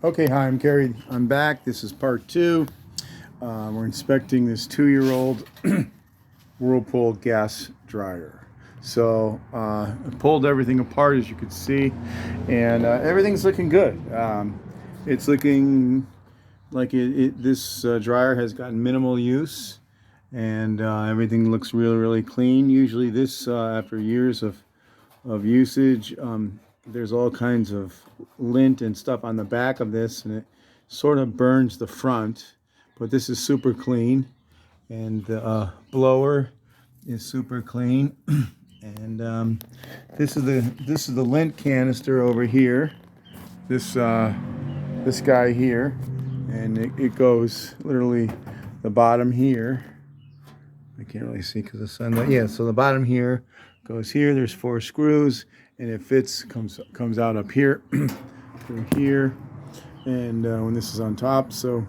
Okay, hi, I'm Kerry. I'm back. This is part two. We're inspecting this 2-year-old Whirlpool gas dryer. So I pulled everything apart, as you can see, and everything's looking good. It's looking like this dryer has gotten minimal use, and everything looks really, really clean. Usually this, after years of usage, there's all kinds of lint and stuff on the back of this, and it sort of burns the front, but this is super clean, and the blower is super clean. And this is the lint canister over here, this guy here, and it goes literally the bottom here. I can't really see because the sunlight. Yeah, so the bottom here goes here. There's 4 screws, and it comes out up here through here, and when this is on top. So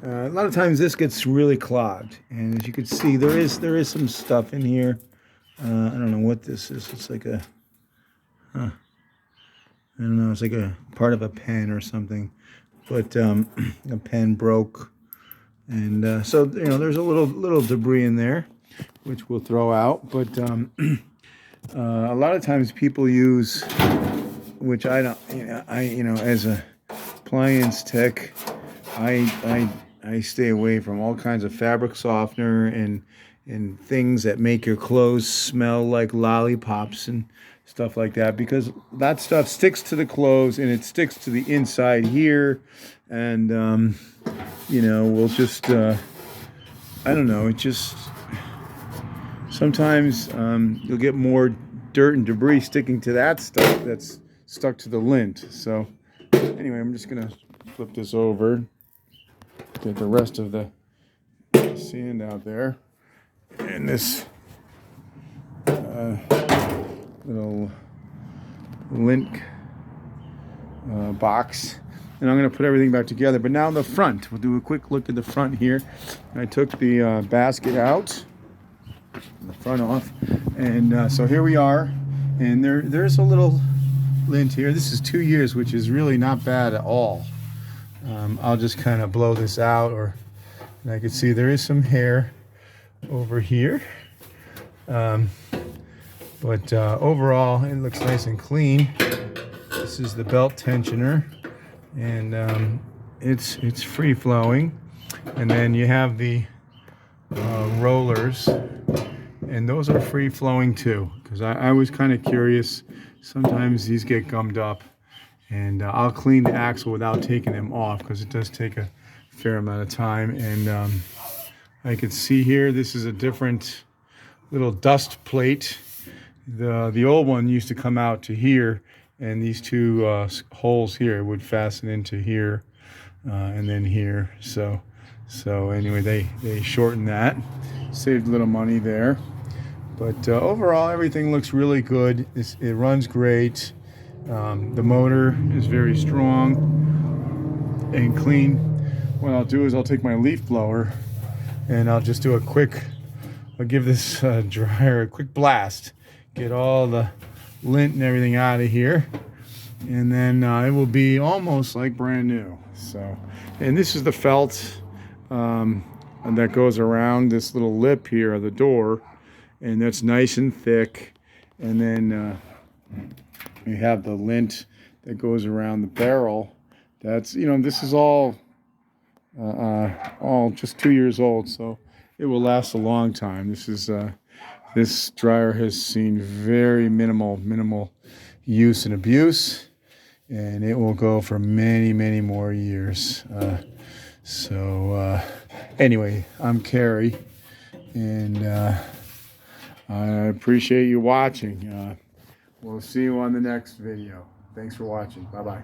a lot of times this gets really clogged, and as you can see, there is some stuff in here. I don't know what this is. It's like a I don't know. It's like a part of a pen or something, but a pen broke, and so there's a little debris in there, which we'll throw out. But a lot of times people use, which I don't, as a appliance tech, I stay away from all kinds of fabric softener and things that make your clothes smell like lollipops and stuff like that, because that stuff sticks to the clothes and it sticks to the inside here, and we'll just I don't know, it just sometimes you'll get more dirt and debris sticking to that stuff that's stuck to the lint. So anyway, I'm just gonna flip this over, get the rest of the sand out there, and this little lint box, and I'm going to put everything back together. But now the front, we'll do a quick look at the front here. I took the basket out, the front off, and so here we are, and there's a little lint here. This is 2 years, which is really not bad at all. I'll just kind of blow this out, and I can see there is some hair over here. But overall, it looks nice and clean. This is the belt tensioner, and it's free flowing. And then you have the rollers, and those are free flowing too. Because I was kind of curious. Sometimes these get gummed up, and I'll clean the axle without taking them off, because it does take a fair amount of time. And I can see here, this is a different little dust plate. The old one used to come out to here, and these 2 holes here would fasten into here, and then here. So anyway, they shortened that, saved a little money there. But overall, everything looks really good. It runs great. The motor is very strong and clean. What I'll do is I'll take my leaf blower, and I'll just do I'll give this dryer a quick blast, get all the lint and everything out of here, and then it will be almost like brand new. So, and this is the felt that goes around this little lip here of the door, and that's nice and thick. And then we have the lint that goes around the barrel. That's, this is all just 2 years old, so it will last a long time. This dryer has seen very minimal use and abuse, and it will go for many more years. Anyway, I'm Kerry, and I appreciate you watching. We'll see you on the next video. Thanks for watching. Bye-bye.